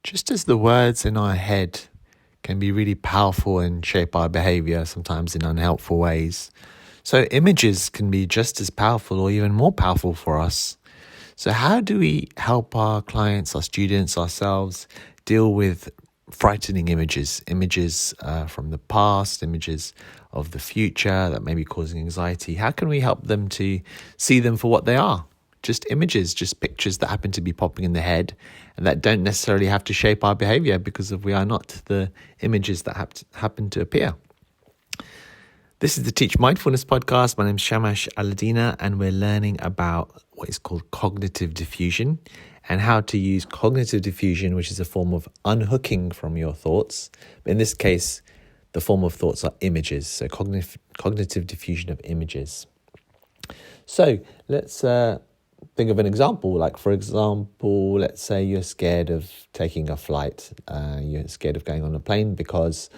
Just as the words in our head can be really powerful and shape our behavior, sometimes in unhelpful ways, so images can be just as powerful or even more powerful for us. So how do we help our clients, our students, ourselves deal with frightening images from the past, images of the future that may be causing anxiety? How can we help them to see them for what they are? Just images, just pictures that happen to be popping in the head and that don't necessarily have to shape our behavior because we are not the images that happen to appear. This is the Teach Mindfulness podcast. My name is Shamash Aladina, and we're learning about what is called cognitive diffusion and how to use cognitive diffusion, which is a form of unhooking from your thoughts. In this case, the form of thoughts are images, so cognitive diffusion of images. So let's think of an example. Like, for example, let's say you're scared of taking a flight. You're scared of going on a plane because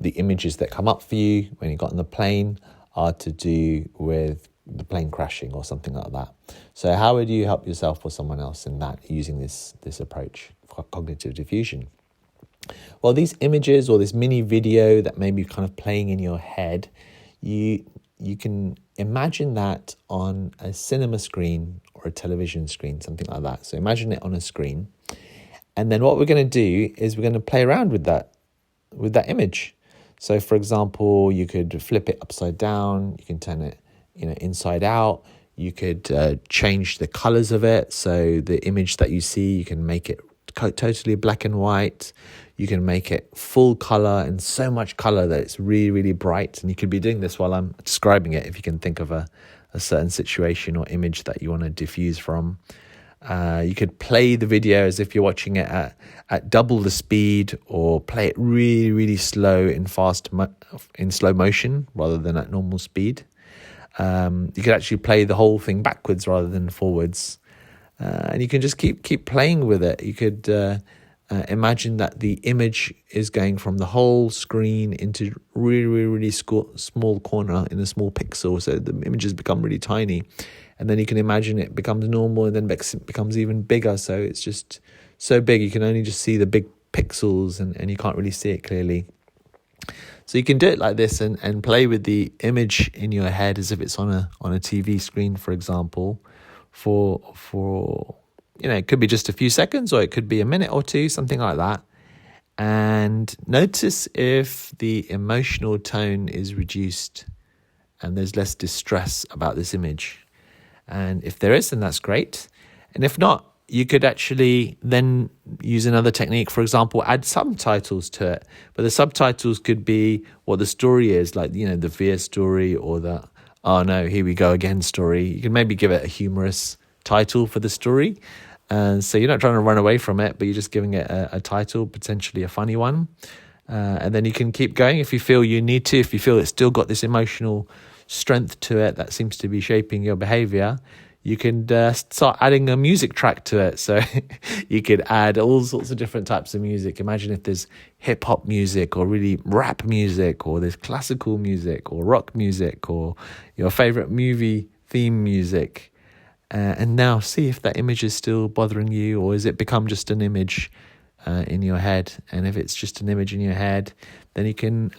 the images that come up for you when you got on the plane are to do with the plane crashing or something like that. So how would you help yourself or someone else in that using this approach for cognitive diffusion? Well, these images or this mini video that may be kind of playing in your head, you can imagine that on a cinema screen or a television screen, something like that. So imagine it on a screen. And then what we're going to do is we're going to play around with that image. So, for example, you could flip it upside down. You can turn it, inside out. You could change the colors of it. So the image that you see, you can make it totally black and white. You can make it full color and so much color that it's really, really bright. And you could be doing this while I'm describing it if you can think of a certain situation or image that you want to diffuse from. You could play the video as if you're watching it at double the speed, or play it really, really slow in slow motion rather than at normal speed. You could actually play the whole thing backwards rather than forwards, and you can just keep playing with it. You could imagine that the image is going from the whole screen into really, really, really small corner in a small pixel, so the images become really tiny. And then you can imagine it becomes normal and then becomes even bigger. So it's just so big, you can only just see the big pixels and you can't really see it clearly. So you can do it like this and play with the image in your head as if it's on a TV screen, for example, for it could be just a few seconds or it could be a minute or two, something like that. And notice if the emotional tone is reduced and there's less distress about this image. And if there is, then that's great. And if not, you could actually then use another technique. For example, add subtitles to it. But the subtitles could be what the story is, like, the fear story or the, oh no, here we go again story. You can maybe give it a humorous title for the story. So you're not trying to run away from it, but you're just giving it a title, potentially a funny one. And then you can keep going if you feel you need to, if you feel it's still got this emotional strength to it that seems to be shaping your behavior. You can start adding a music track to it. So you could add all sorts of different types of music. Imagine if there's hip hop music or really rap music, or there's classical music or rock music or your favorite movie theme music. And now see if that image is still bothering you, or has it become just an image in your head? And if it's just an image in your head, then you can,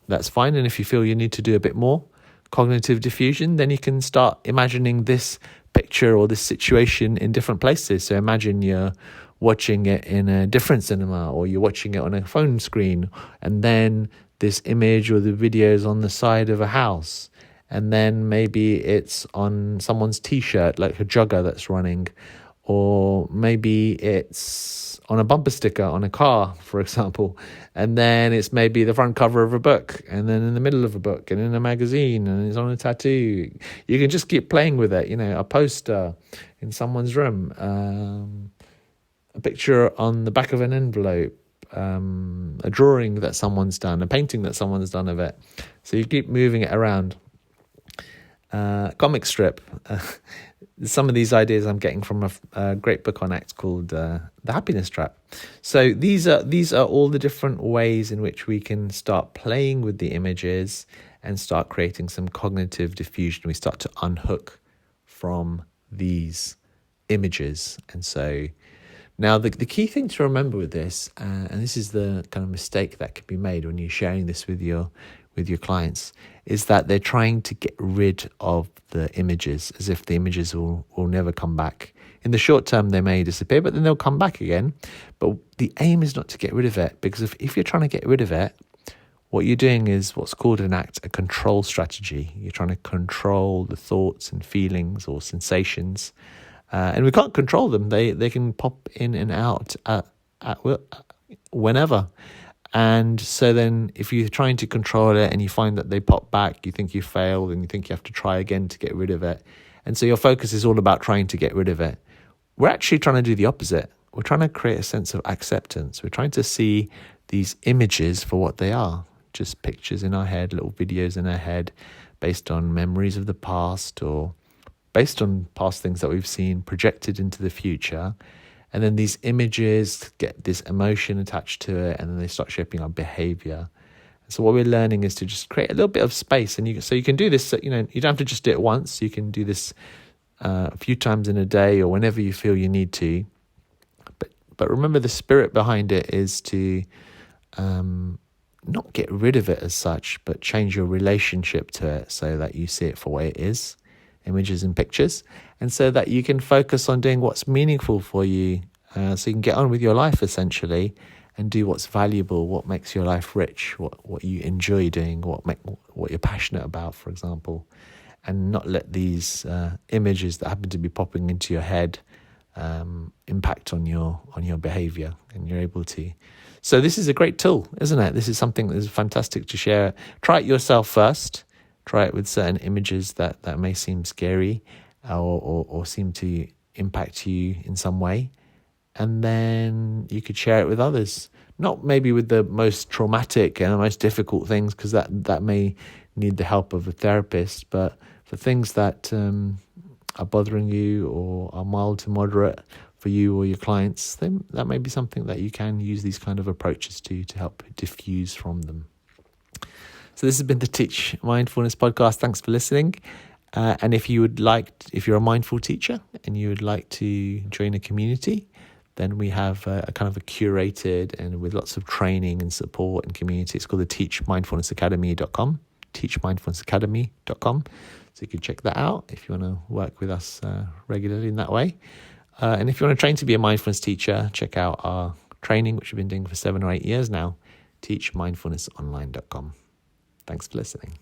that's fine. And if you feel you need to do a bit more cognitive diffusion, then you can start imagining this picture or this situation in different places. So imagine you're watching it in a different cinema, or you're watching it on a phone screen, and then this image or the video is on the side of a house, and then maybe it's on someone's t-shirt, like a jogger that's running, or maybe it's on a bumper sticker on a car, for example, and then it's maybe the front cover of a book, and then in the middle of a book, and in a magazine, and it's on a tattoo. You can just keep playing with it, a poster in someone's room, a picture on the back of an envelope, a drawing that someone's done, a painting that someone's done of it. So you keep moving it around. Comic strip. Some of these ideas I'm getting from a great book on ACT called The Happiness Trap. So these are all the different ways in which we can start playing with the images and start creating some cognitive diffusion. We start to unhook from these images. And so Now, the key thing to remember with this, and this is the kind of mistake that can be made when you're sharing this with your clients, is that they're trying to get rid of the images, as if the images will never come back. In the short term, they may disappear, but then they'll come back again. But the aim is not to get rid of it, because if you're trying to get rid of it, what you're doing is what's called a control strategy. You're trying to control the thoughts and feelings or sensations. And we can't control them. They can pop in and out at whenever. And so then if you're trying to control it and you find that they pop back, you think you failed and you think you have to try again to get rid of it. And so your focus is all about trying to get rid of it. We're actually trying to do the opposite. We're trying to create a sense of acceptance. We're trying to see these images for what they are. Just pictures in our head, little videos in our head based on memories of the past or based on past things that we've seen projected into the future. And then these images get this emotion attached to it, and then they start shaping our behavior. So what we're learning is to just create a little bit of space. And so you can do this, you don't have to just do it once. You can do this a few times in a day or whenever you feel you need to. But remember, the spirit behind it is to not get rid of it as such, but change your relationship to it so that you see it for what it is, images and pictures, and so that you can focus on doing what's meaningful for you, so you can get on with your life essentially and do what's valuable, what makes your life rich, what you enjoy doing, what you're passionate about, for example, and not let these images that happen to be popping into your head impact on your behavior, and you're able to. So this is a great tool, isn't it? This is something that is fantastic to share. Try it yourself first. Try it with certain images that may seem scary or seem to impact you in some way. And then you could share it with others. Not maybe with the most traumatic and the most difficult things, because that may need the help of a therapist, but for things that are bothering you or are mild to moderate for you or your clients, then that may be something that you can use these kind of approaches to help diffuse from them. So this has been the Teach Mindfulness podcast. Thanks for listening. And if you're a mindful teacher and you would like to join a community, then we have a kind of a curated and with lots of training and support and community. It's called the teachmindfulnessacademy.com, teachmindfulnessacademy.com. So you can check that out if you want to work with us regularly in that way. And if you want to train to be a mindfulness teacher, check out our training, which we've been doing for 7 or 8 years now, teachmindfulnessonline.com. Thanks for listening.